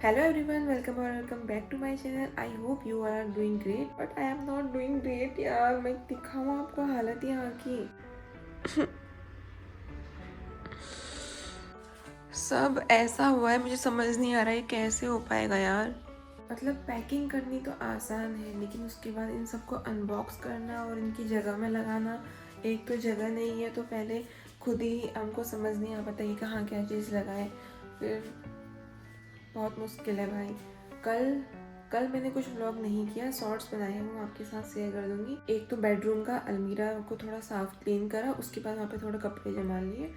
Hello everyone, welcome back to my channel. I hope you all are doing great, but I am not doing great यार। मैं दिखाऊँ आपको हालत यहाँ की। सब ऐसा हुआ है, मुझे समझ नहीं आ रहा है कैसे हो पाएगा यार। मतलब पैकिंग करनी तो आसान है, लेकिन उसके बाद इन सबको अनबॉक्स करना और इनकी जगह में लगाना। एक तो जगह नहीं है, तो पहले खुद ही हमको समझ नहीं आ पाता कि कहाँ क्या चीज़ लगाए। फिर बहुत मुश्किल है भाई। कल कल मैंने कुछ व्लॉग नहीं किया, शॉर्ट्स बनाए हैं, वो आपके साथ शेयर कर दूंगी। एक तो बेडरूम का अलमीरा को थोड़ा साफ क्लीन करा, उसके बाद वहाँ पे थोड़े कपड़े जमा लिए,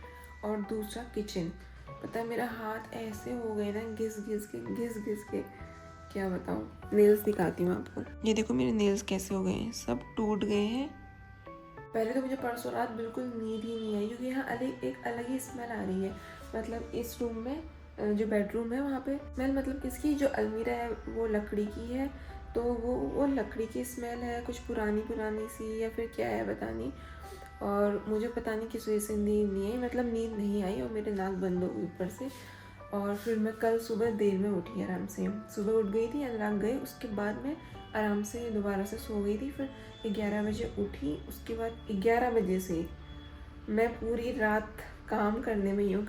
और दूसरा किचन। पता है मेरा हाथ ऐसे हो गए ना, घिस घिस के क्या बताऊँ। नेल्स दिखाती हूँ आपको, ये देखो मेरे नेल्स कैसे हो गए हैं, सब टूट गए हैं। पहले तो मुझे परसों रात बिल्कुल नींद ही नहीं आई, क्योंकि यहाँ एक अलग ही स्मेल आ रही है। मतलब इस रूम में जो बेडरूम है वहाँ पे स्मेल, मतलब किसकी, जो अलमीरा है वो लकड़ी की है, तो वो लकड़ी की स्मेल है, कुछ पुरानी सी, या फिर क्या है पता नहीं। और मुझे पता नहीं किस वजह से नींद नहीं आई, मतलब नींद नहीं आई, और मेरे नाक बंद हो गई ऊपर से। और फिर मैं कल सुबह देर में उठी, आराम से सुबह उठ गई थी, अनुराग गए, उसके बाद मैं आराम से दोबारा से सो गई थी। फिर 11 बजे उठी, उसके बाद 11 बजे से मैं पूरी रात काम करने में ही हूँ।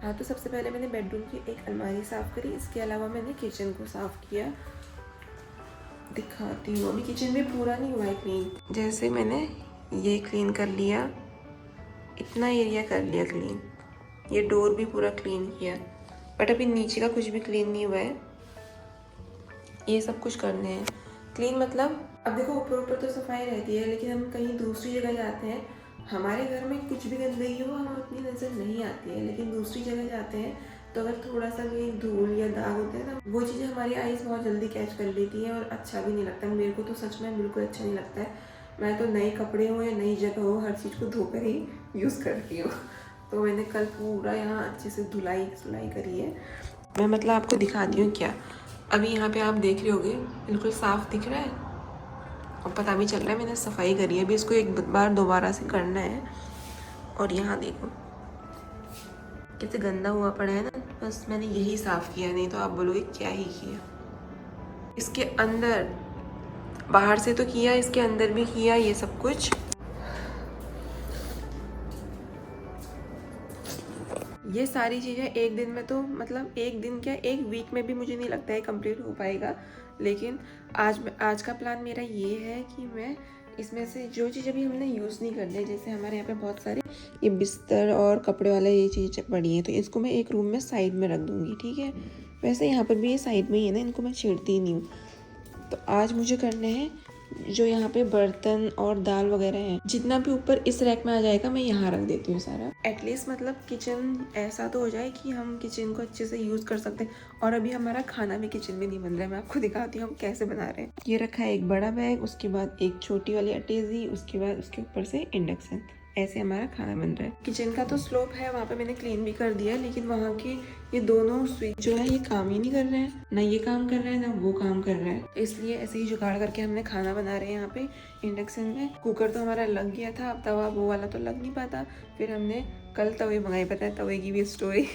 हाँ, तो सबसे पहले मैंने बेडरूम की एक अलमारी साफ़ करी, इसके अलावा मैंने किचन को साफ़ किया। दिखाती हूँ, अभी किचन में पूरा नहीं हुआ है क्लीन। जैसे मैंने ये क्लीन कर लिया, इतना एरिया कर लिया क्लीन, ये डोर भी पूरा क्लीन किया, बट अभी नीचे का कुछ भी क्लीन नहीं हुआ है। ये सब कुछ करने हैं क्लीन। मतलब अब देखो, ऊपर तो सफाई रहती है, लेकिन हम कहीं दूसरी जगह जाते हैं, हमारे घर में कुछ भी गंदगी हो हम अपनी नज़र नहीं आती है, लेकिन दूसरी जगह जाते हैं तो अगर थोड़ा सा भी धूल या दाग होते हैं ना, वो चीज़ें हमारी आईज बहुत जल्दी कैच कर लेती हैं, और अच्छा भी नहीं लगता। मेरे को तो सच में बिल्कुल अच्छा नहीं लगता है। मैं तो नए कपड़े हो या नई जगह हो, हर चीज़ को धोकर ही यूज़ करती हूँ। तो मैंने कल पूरा यहाँ अच्छे से धुलाई करी है। मैं मतलब आपको दिखाती हूँ क्या। अभी यहाँ पे आप देख रहे होगे, बिल्कुल साफ़ दिख रहा है, और पता भी चल रहा है मैंने सफाई करी है। अभी इसको एक बार दोबारा से करना है। और यहाँ देखो कैसे गंदा हुआ पड़ा है ना, बस मैंने यही साफ़ किया, नहीं तो आप बोलोगे क्या ही किया। इसके अंदर, बाहर से तो किया, इसके अंदर भी किया ये सब कुछ। ये सारी चीज़ें एक दिन में, तो मतलब एक दिन क्या, एक वीक में भी मुझे नहीं लगता है कंप्लीट हो पाएगा। लेकिन आज का प्लान मेरा ये है कि मैं इसमें से जो चीज़ अभी हमने यूज़ नहीं कर ली, जैसे हमारे यहाँ पे बहुत सारे ये बिस्तर और कपड़े वाला ये चीज़ पड़ी है, तो इसको मैं एक रूम में साइड में रख दूँगी, ठीक है। वैसे यहाँ पर भी ये साइड में ही है ना, इनको मैं छेड़ती ही नहीं हूँ। तो आज मुझे करने हैं जो यहाँ पे बर्तन और दाल वगैरह है, जितना भी ऊपर इस रैक में आ जाएगा मैं यहाँ रख देती हूँ सारा। एटलीस्ट मतलब किचन ऐसा तो हो जाए कि हम किचन को अच्छे से यूज़ कर सकते हैं। और अभी हमारा खाना भी किचन में नहीं बन रहा है, मैं आपको दिखाती हूँ हम कैसे बना रहे हैं। ये रखा है एक बड़ा बैग, उसके बाद एक छोटी वाली अटेजी, उसके बाद उसके ऊपर से इंडक्शन, ऐसे हमारा खाना बन रहा है। किचन का तो स्लोप है, वहाँ पे मैंने क्लीन भी कर दिया, लेकिन वहाँ की ये दोनों स्विच जो है ये काम ही नहीं कर रहे हैं, ना ये काम कर रहे हैं ना वो काम कर रहे हैं। इसलिए ऐसे ही जुगाड़ करके हमने खाना बना रहे हैं यहाँ पे इंडक्शन में। कुकर तो हमारा लग गया था, अब तवा वो वाला तो लग नहीं पाता। फिर हमने कल तवे मंगाए, पता है तवे की भी स्टोरी।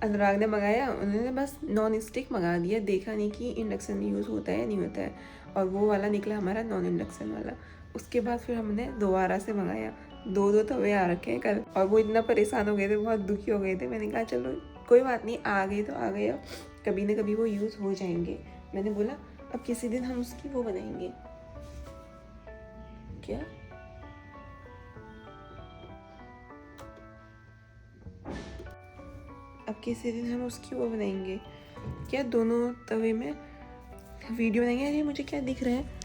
अनुराग ने मंगाया, उन्होंने बस नॉन स्टिक मंगा दिया, देखा नहीं कि इंडक्शन में यूज़ होता है नहीं होता है, और वो वाला निकला हमारा नॉन इंडक्शन वाला। उसके बाद फिर हमने दोबारा से मंगाया, दो तवे आ रखे हैं कल, और वो इतना परेशान हो गए थे, बहुत दुखी हो गए थे। मैंने कहा चलो कोई बात नहीं, आ गए तो आ गए, अब कभी ना कभी वो यूज़ हो जाएंगे। मैंने बोला अब किसी दिन हम उसकी वो बनाएंगे, क्या अब किसी दिन हम उसकी वो बनाएंगे, क्या दोनों तवे में वीडियो बनाएंगे। अरे मुझे क्या दिख रहा है,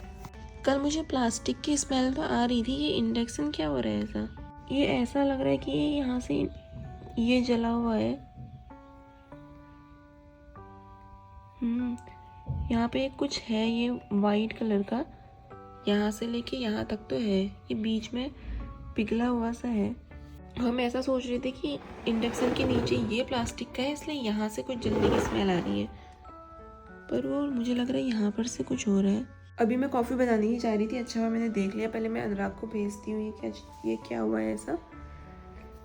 कल मुझे प्लास्टिक की स्मेल तो आ रही थी, ये इंडक्शन क्या हो रहा है ऐसा। ये ऐसा लग रहा है कि ये यहाँ से ये जला हुआ है। यहाँ पे कुछ है ये वाइट कलर का, यहाँ से लेके यहाँ तक तो है, ये बीच में पिघला हुआ सा है। हम ऐसा सोच रहे थे कि इंडक्शन के नीचे ये प्लास्टिक का है, इसलिए यहाँ से कुछ जलने की स्मेल आ रही है, पर वो मुझे लग रहा है यहाँ पर से कुछ हो रहा है। अभी मैं कॉफ़ी बनानी ही चाह रही थी, अच्छा हुआ मैंने देख लिया। पहले मैं अनुराग को भेजती हूँ ये क्या हुआ है ऐसा,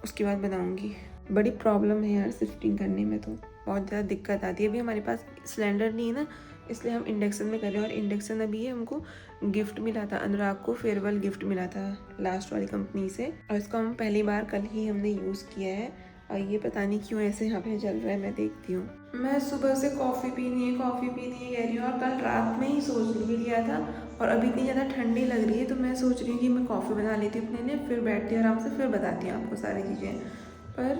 उसके बाद बनाऊँगी। बड़ी प्रॉब्लम है यार शिफ्टिंग करने में तो। बहुत ज़्यादा दिक्कत आती है। अभी हमारे पास सिलेंडर नहीं है ना, इसलिए हम इंडक्शन में कर रहे हैं। और इंडक्शन अभी हमको गिफ्ट मिला था, अनुराग को फेयरवेल गिफ्ट मिला था लास्ट वाली कंपनी से, और इसको हम पहली बार कल ही हमने यूज़ किया है। और ये पता नहीं क्यों ऐसे यहाँ पे जल रहा है, मैं देखती हूँ। मैं सुबह से कॉफ़ी पीनी है कह रही हूँ, और कल रात में ही सोच भी लिया था। और अभी इतनी ज़्यादा ठंडी लग रही है तो मैं सोच रही हूँ कि मैं कॉफ़ी बना लेती हूँ अपने लिए, फिर बैठती हूँ आराम से, फिर बताती हूँ आपको सारी चीज़ें। पर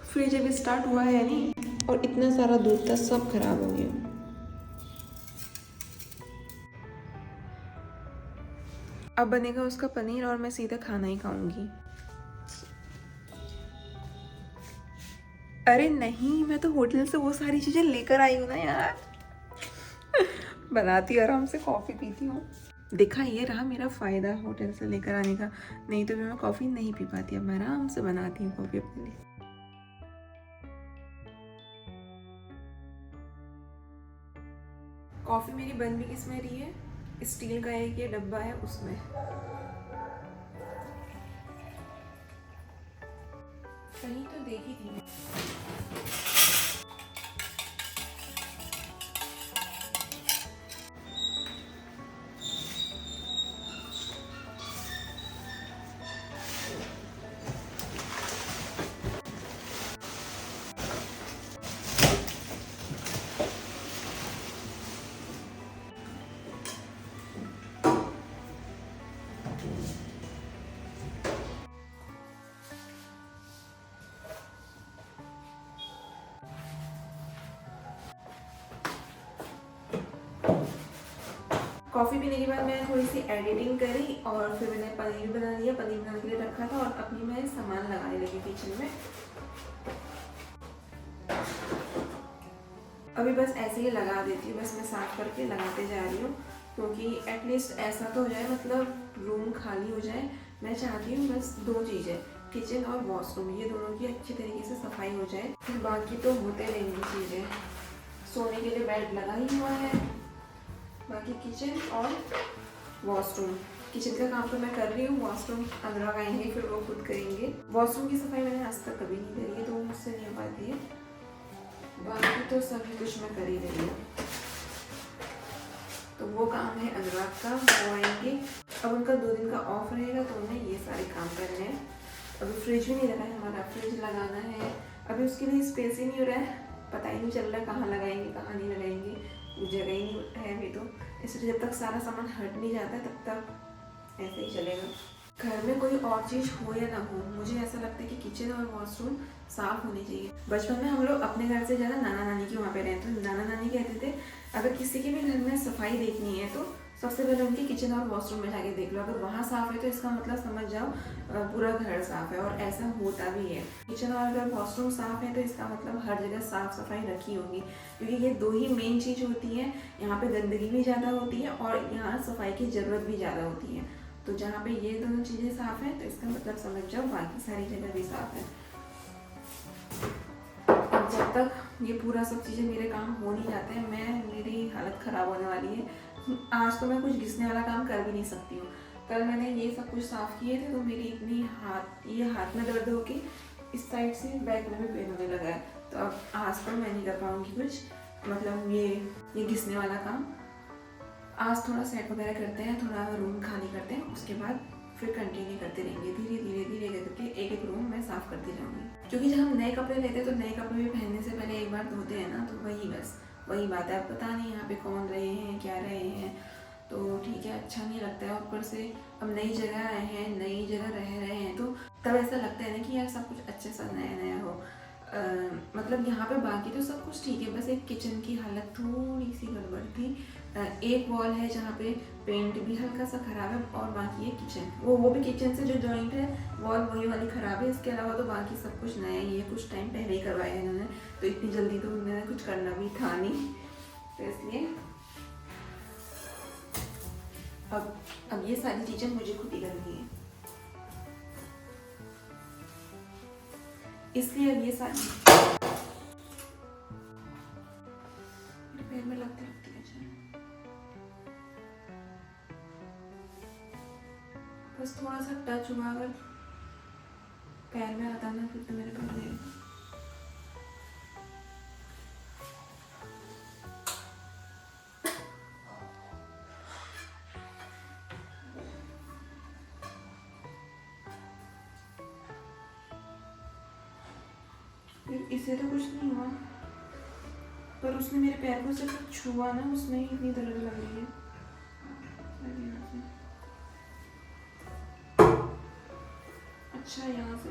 फ्रिज अभी स्टार्ट हुआ है नहीं, और इतना सारा दूध था सब खराब हो गया। अब बनेगा उसका पनीर और मैं सीधा खाना ही खाऊंगी। अरे नहीं, मैं तो होटल से वो सारी चीज़ें लेकर आई हूँ ना यार। बनाती आराम से, कॉफ़ी पीती हूँ। देखा, ये रहा मेरा फ़ायदा होटल से लेकर आने का, नहीं तो मैं कॉफ़ी नहीं पी पाती। अब मैं आराम से बनाती हूँ कॉफ़ी अपने लिए। कॉफ़ी मेरी बन भी किस में रही है, स्टील का एक ये डब्बा है उसमें। कहीं तो देखी थी। कॉफ़ी पीने के बाद मैंने थोड़ी सी एडिटिंग करी और फिर मैंने पनीर बना लिया। पनीर बनाने के लिए रखा था और अपनी मैं सामान लगाने लगी किचन में। अभी बस ऐसे ही लगा देती हूँ, बस मैं साफ करके लगाते जा रही हूँ, क्योंकि एटलीस्ट ऐसा तो हो जाए, मतलब रूम खाली हो जाए। मैं चाहती हूँ बस दो चीज़ें, किचन और वॉशरूम, ये दोनों की अच्छी तरीके से सफाई हो जाए, फिर बाकी तो होते रहेंगी चीज़ें। सोने के लिए बेड लगा ही हुआ है, बाकी किचन और वॉशरूम। किचन का काम तो मैं कर रही हूँ, वॉशरूम अनुराग आएंगे फिर वो खुद करेंगे। वॉशरूम की सफाई मैंने आज तक कभी नहीं करी है तो वो मुझसे नहीं हो पाती है, बाकी तो सभी कुछ मैं कर ही रही हूँ। तो वो काम है अनुराग का, वो आएंगे। अब उनका 2 दिन का ऑफ रहेगा तो उन्हें ये सारे काम करने हैं। अभी फ्रिज भी नहीं लगा है हमारा, फ्रिज लगाना है। अभी उसके लिए स्पेस ही नहीं हो रहा है, पता ही नहीं चल रहा है कहाँ लगाएंगे कहाँ नहीं लगाएंगे, जगह ही नहीं है अभी तो। इसलिए जब तक सारा सामान हट नहीं जाता है तब तक ऐसे ही चलेगा। घर में कोई और चीज़ हो या ना हो, मुझे ऐसा लगता है कि किचन और वॉशरूम साफ होनी चाहिए। बचपन में हम लोग अपने घर से ज़्यादा नाना नानी के वहाँ पे रहते थे। नाना नानी कहते थे अगर किसी के भी घर में सफाई देखनी है तो सबसे पहले उनके किचन और वॉशरूम में जाके देख लो, अगर वहाँ साफ है तो इसका मतलब समझ जाओ पूरा घर साफ है। और ऐसा होता भी है। किचन और अगर वॉशरूम साफ है तो इसका मतलब हर जगह साफ सफाई रखी होगी, क्योंकि ये 2 ही मेन चीज़ होती है। यहाँ पे गंदगी भी ज़्यादा होती है और यहाँ सफाई की ज़रूरत भी ज़्यादा होती है। तो जहाँ पे ये दोनों चीज़ें साफ हैं तो इसका मतलब समझ जाओ बाकी सारी जगह भी साफ है। अब जब तक ये पूरा सब चीज़ें मेरे काम हो नहीं जाते हैं, मेरी हालत ख़राब होने वाली है। आज तो मैं कुछ घिसने वाला काम कर भी नहीं सकती हूँ। कल मैंने ये सब कुछ साफ़ किए थे तो मेरी इतनी ये हाथ में दर्द होके इस साइड से बैक में भी पेन होने लगा है। तो अब आज तो मैं नहीं कर पाऊँगी कुछ, मतलब ये घिसने वाला काम। आज थोड़ा सेट वगैरह करते हैं, थोड़ा रूम खाली करते हैं, उसके बाद फिर कंटिन्यू करते रहेंगे। धीरे धीरे धीरे करके एक एक रूम मैं साफ करती जाऊंगी, क्योंकि जब हम नए कपड़े लेते हैं तो नए कपड़े भी पहनने से पहले एक बार धोते हैं ना, तो वही बात है। अब पता नहीं यहाँ पे कौन रहे हैं क्या रहे हैं, तो ठीक है, अच्छा नहीं लगता है। ऊपर से अब नई जगह आए हैं, नई जगह रह रहे हैं, तो तब ऐसा लगता है ना कि यार सब कुछ अच्छे सा नया नया हो। मतलब यहाँ पे बाकी तो सब कुछ ठीक है, बस एक किचन की हालत थोड़ी सी गड़बड़ थी। एक वॉल है जहाँ पे पेंट भी हल्का सा ख़राब है, और बाकी है किचन, वो भी किचन से जो जॉइंट है वॉल वही वाली ख़राब है। इसके अलावा तो बाकी सब कुछ नया ही है, कुछ टाइम पहले ही करवाया है इन्होंने, तो इतनी जल्दी तो उन्होंने कुछ करना भी था नहीं, तो इसलिए अब ये सारी चीज़ें मुझे खुद ही करनी है। इसलिए अब ये सारी पैर में लगते लगते बस थोड़ा सा टच हुआ, अगर पैर में आता ना फिर तो मेरे पैर इससे तो कुछ नहीं हुआ, पर उसने मेरे पैर को सिर्फ छुआ ना, उसमें ही इतनी दर्द लग रही है। अच्छा यहाँ से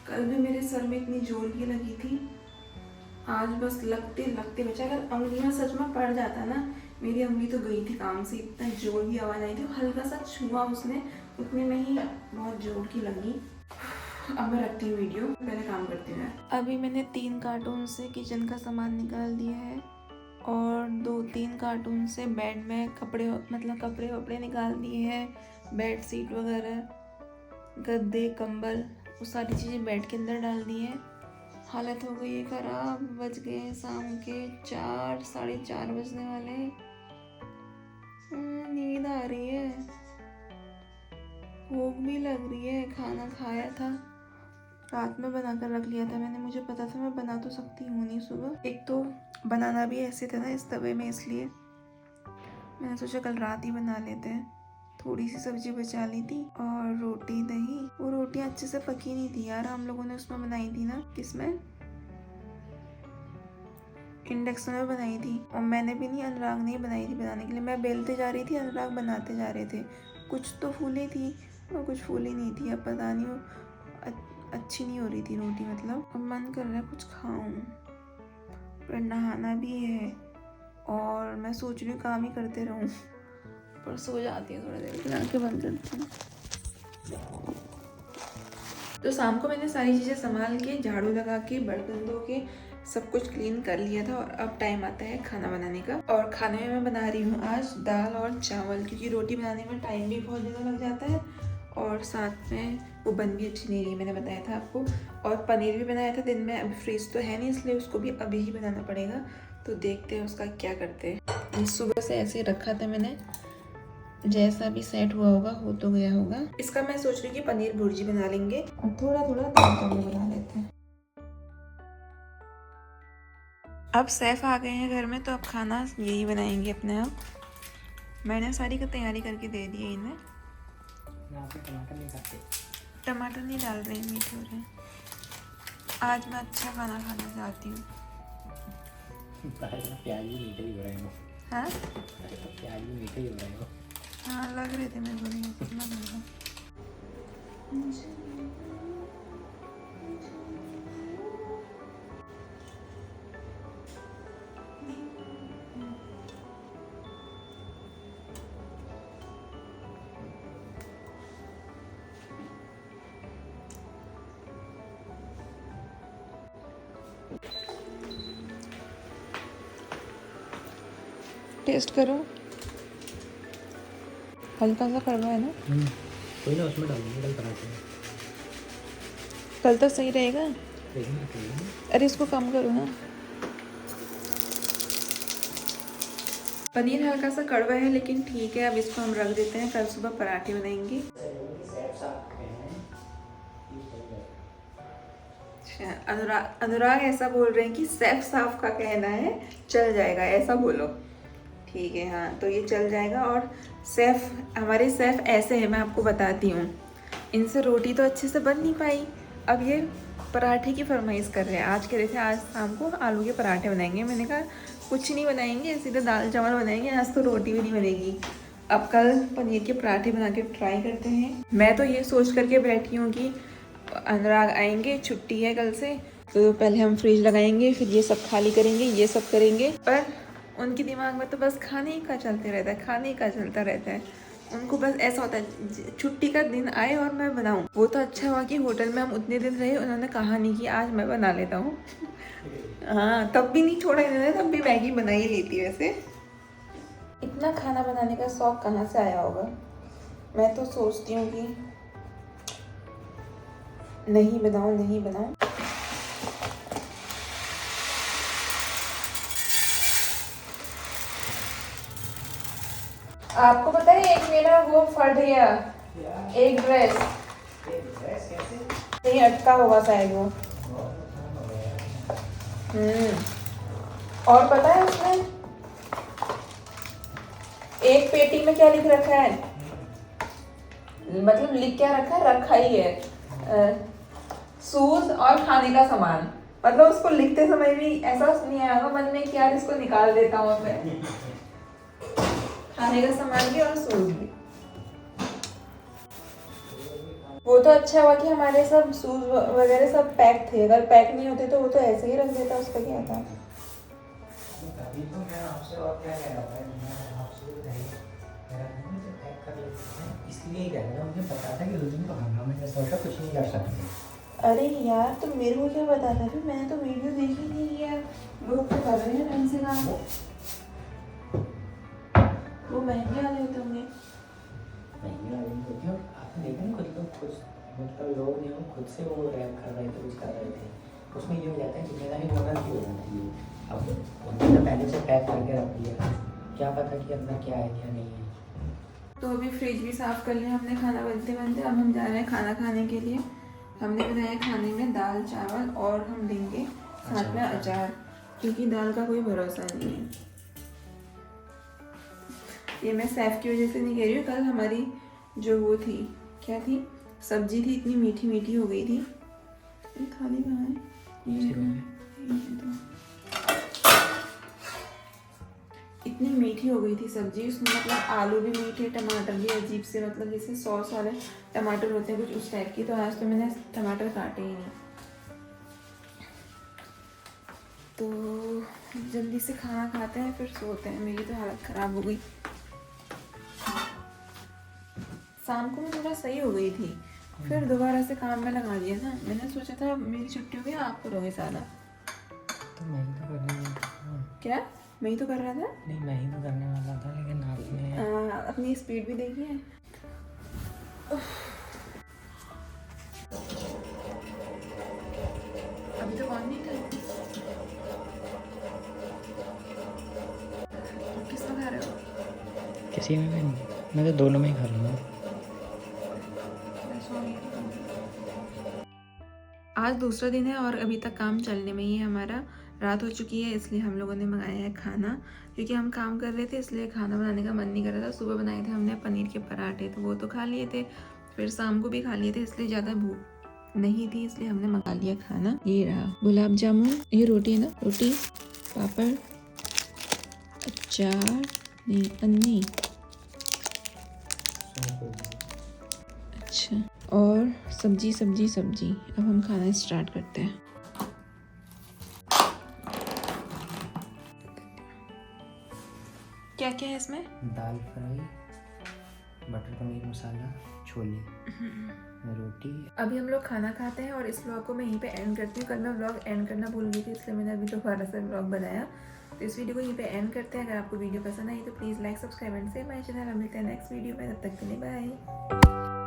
कल भी मेरे सर में इतनी जोर की लगी थी, आज बस लगते लगते बचा। अगर अंगुलियां सच में पड़ जाता ना, मेरी अंगुली तो गई थी काम से, इतना जोर की आवाज़ आई थी। हल्का सा छुआ उसने, उतने में ही बहुत जोर की लगी। अब मैं रखती हूँ वीडियो, पहले काम करती हूँ। अभी मैंने 3 कार्टून से किचन का सामान निकाल दिया है और 2-3 कार्टून से बेड में कपड़े वपड़े निकाल दिए हैं। बेड शीट वगैरह, गद्दे, कंबल, वो सारी चीज़ें बेड के अंदर डाल दी हैं। हालत हो गई है खराब। बज गए शाम के 4, 4:30 बजने वाले। नींद आ रही है, भूख भी लग रही है। खाना खाया था, रात में बना कर रख लिया था मैंने, मुझे पता था मैं बना तो सकती हूँ नहीं सुबह। एक तो बनाना भी ऐसे था ना इस तवे में, इसलिए मैंने सोचा कल रात ही बना लेते हैं। थोड़ी सी सब्जी बचा ली थी और रोटी दही। वो रोटियां अच्छे से पकी नहीं थी यार, हम लोगों ने उसमें बनाई थी ना, किसमें, इंडक्शन में बनाई थी। और मैंने भी नहीं, अनुराग ने ही बनाई थी बनाने के लिए। मैं बेलते जा रही थी, अनुराग बनाते जा रहे थे। कुछ तो फूली थी और कुछ फूली नहीं थी। अब पता नहीं, वो अच्छी नहीं हो रही थी रोटी। मतलब अब मन कर रहा है कुछ खाऊं, पर नहाना भी है और मैं सोच रही हूँ काम ही करते रहूं, पर सो जाती हूँ थोड़ा देर, आंखें बंद करती हूँ। तो शाम को मैंने सारी चीज़ें संभाल के, झाड़ू लगा के, बर्तन धो के, सब कुछ क्लीन कर लिया था। और अब टाइम आता है खाना बनाने का। और खाने में मैं बना रही हूँ आज दाल और चावल, क्योंकि रोटी बनाने में टाइम भी बहुत ज़्यादा लग जाता है और साथ में वो बन भी अच्छी नहीं रही, मैंने बताया था आपको। और पनीर भी बनाया था दिन में, अभी फ्रीज तो है नहीं, इसलिए उसको भी अभी ही बनाना पड़ेगा। तो देखते हैं उसका क्या करते हैं। सुबह से ऐसे रखा था मैंने, जैसा भी सेट हुआ होगा, हो तो गया होगा। इसका मैं सोच रही हूँ कि पनीर भुर्जी बना लेंगे और थोड़ा थोड़ा दाल चावल बना लेते हैं। अब सैफ आ गए हैं घर में, तो अब खाना यही बनाएंगे अपने आप। मैंने सारी का तैयारी करके दे दी है इन्हें। टमाटर नहीं खाते, टमाटर नहीं डाल रहे, मीठे हो रहे हैं। आज मैं अच्छा खाना खाना चाहती हूँ। प्याज भी मीठे ही हो रहे हैं। हाँ, प्याज भी मीठे ही हो रहे हैं। हाँ लग रहे थे मेरे को, नहीं कितना लगा। टेस्ट करो, हल्का सा कड़वा है ना। कोई ना, उसमें डाल देंगे कल पराठे में। कल तो सही रहेगा। अरे इसको कम करो ना। पनीर हल्का सा कड़वा है, लेकिन ठीक है, अब इसको हम रख देते हैं। कल सुबह पराठे बनाएंगे। अनुराग ऐसा बोल रहे हैं कि सैफ साफ का कहना है चल जाएगा, ऐसा बोलो। ठीक है, हाँ तो ये चल जाएगा। और सैफ, हमारे सैफ ऐसे है, मैं आपको बताती हूँ। इनसे रोटी तो अच्छे से बन नहीं पाई, अब ये पराठे की फरमाइश कर रहे हैं। आज कह रहे थे आज शाम को आलू के पराठे बनाएंगे। मैंने कहा कुछ नहीं बनाएंगे, सीधे दाल चावल बनाएंगे, आज तो रोटी भी नहीं बनेगी। अब कल पनीर के पराठे बना के ट्राई करते हैं। मैं तो ये सोच करके बैठी हूँ कि अनुराग आएंगे, छुट्टी है कल से, तो पहले हम फ्रिज लगाएंगे, फिर ये सब खाली करेंगे, ये सब करेंगे। पर उनके दिमाग में तो बस खाने ही का चलते रहता है, खाने ही का चलता रहता है। उनको बस ऐसा होता है छुट्टी का दिन आए और मैं बनाऊं। वो तो अच्छा हुआ कि होटल में हम उतने दिन रहे, उन्होंने कहा नहीं कि आज मैं बना लेता हूँ। हाँ, तब भी नहीं छोड़ा इन्होंने, तब भी मैगी बना ही ली थी। वैसे इतना खाना बनाने का शौक कहाँ से आया होगा। मैं तो सोचती हूँ कि नहीं बनाऊं। आपको पता है एक मेरा वो फट गया, एक ड्रेस कहीं अटका होगा शायद वो। और पता है उसमें एक पेटी में क्या लिख रखा है, मतलब लिख क्या रखा है, रखा ही है शूज और खाने का सामान। मतलब उसको लिखते समय भी ऐसा नहीं आया होगा मन में कि यार इसको निकाल देता हूँ मैं। खाने का सामान भी और शूज भी। वो तो अच्छा हुआ कि हमारे सब शूज वगैरह सब पैक थे, अगर पैक नहीं होते तो वो तो ऐसे ही रख देता, उसका क्या था। अभी तो मैं आपसे और क्या कह रहा था, मैं आपसे कह रहा था मुझे पैक कर लेते हैं, इसलिए कह रहा था, मुझे पता था कि उस दिन तो हंगामा में सोचा कुछ नहीं कर सकते। अरे यार तुम मेरे को क्या बता था, मैंने तो वीडियो देखी थी यार, लोग तो कर रहे हैं ढंग से काम। वो महंगे वाले होते होंगे। महंगे वाले होते हैं, आपने देखा ना कुछ लोग खुद मतलब लोग नहीं, वो खुद से वो रैप कर रहे थे, कुछ कर रहे थे, उसमें ये हो जाता है जिम्मेदारी ओनर की हो जाती है। अब उन्होंने पहले से पैक करके रख दिया, क्या पता कि अंदर क्या है क्या नहीं है। तो अभी फ्रिज भी साफ कर लिया हमने खाना बनते बनते। अब हम जा रहे हैं खाना खाने के लिए। हमने बनाया खाने में दाल चावल और हम देंगे साथ में अचार, क्योंकि दाल का कोई भरोसा नहीं है। ये मैं सैफ की वजह से नहीं कह रही हूँ, कल हमारी जो वो थी, क्या थी, सब्जी थी, इतनी मीठी मीठी हो गई थी। ये थाली कहाँ है, ये तो इतनी मीठी हो गई थी सब्जी, उसमें मतलब आलू भी मीठे, टमाटर भी अजीब से, मतलब जैसे सॉस वाले टमाटर होते हैं कुछ उस टाइप की। तो आज तो मैंने टमाटर काटे ही नहीं। तो जल्दी से खाना खाते हैं फिर सोते हैं। मेरी तो हालत ख़राब हो गई। शाम को मैं थोड़ा सही हो गई थी, फिर दोबारा से काम में लगा दिया था। मैंने सोचा था मेरी छुट्टी हो गई, आप करोगे सारा। तो मैं ही तो करने वाला था। क्या मैं ही तो कर रहा था? नहीं, मैं ही तो करने वाला था, लेकिन आपने अपनी स्पीड भी देखी है। अभी तो कौन नहीं था। किसमें खा रहे हो? किसी में भी नहीं, मैं तो दोनों में ही खा रहा हूँ। आज दूसरा दिन है और अभी तक काम चलने में ही है हमारा। रात हो चुकी है, इसलिए हम लोगों ने मंगाया है खाना, क्योंकि हम काम कर रहे थे इसलिए खाना बनाने का मन नहीं कर रहा था। सुबह बनाए थे हमने पनीर के पराठे, तो वो तो खा लिए थे, फिर शाम को भी खा लिए थे, इसलिए ज़्यादा भूख नहीं थी, इसलिए हमने मंगा लिया खाना। ये रहा गुलाब जामुन, ये रोटी है ना, रोटी, पापड़, अचार नहीं, अन्नी, अच्छा, और सब्जी सब्जी सब्जी। अब हम खाना स्टार्ट करते हैं। क्या क्या है इसमें? दाल फ्राई, बटर पनीर मसाला, छोले, रोटी। अभी हम लोग खाना खाते हैं और इस व्लॉग को मैं यहीं पे एंड करती हूँ। कल मैं व्लॉग एंड करना भूल गई थी, इसलिए मैंने अभी दोबारा से व्लॉग बनाया। तो इस वीडियो को यहीं पे एंड करते हैं। अगर आपको वीडियो पसंद आई तो please like, subscribe and share my channel. हम मिलते हैं नेक्स्ट वीडियो में, तब तक के लिए बाय।